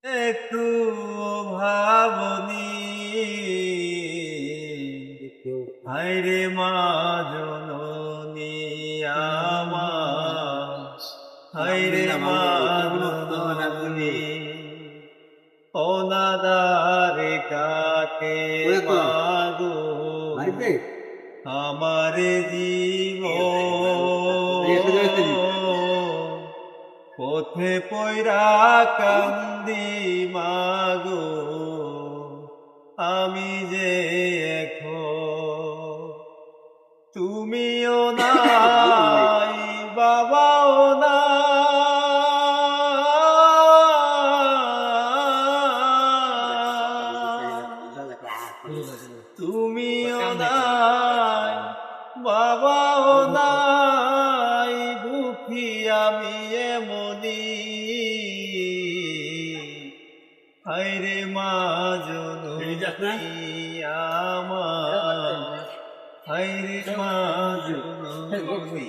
একটু ভাবনি হায়রে মা জননী আমার, হায়রে মা জননী অনাদারে কাটে মাগো আমার জীবন, পথে পয়রা কান্দি মাগো আমি যে এখন, তুমিও নাই বাবাও না, তুমিও নাই বাবাও নাই, দুঃখী আমি এমনি হায়রে মা জননী আমার, হায়রে মা জননী।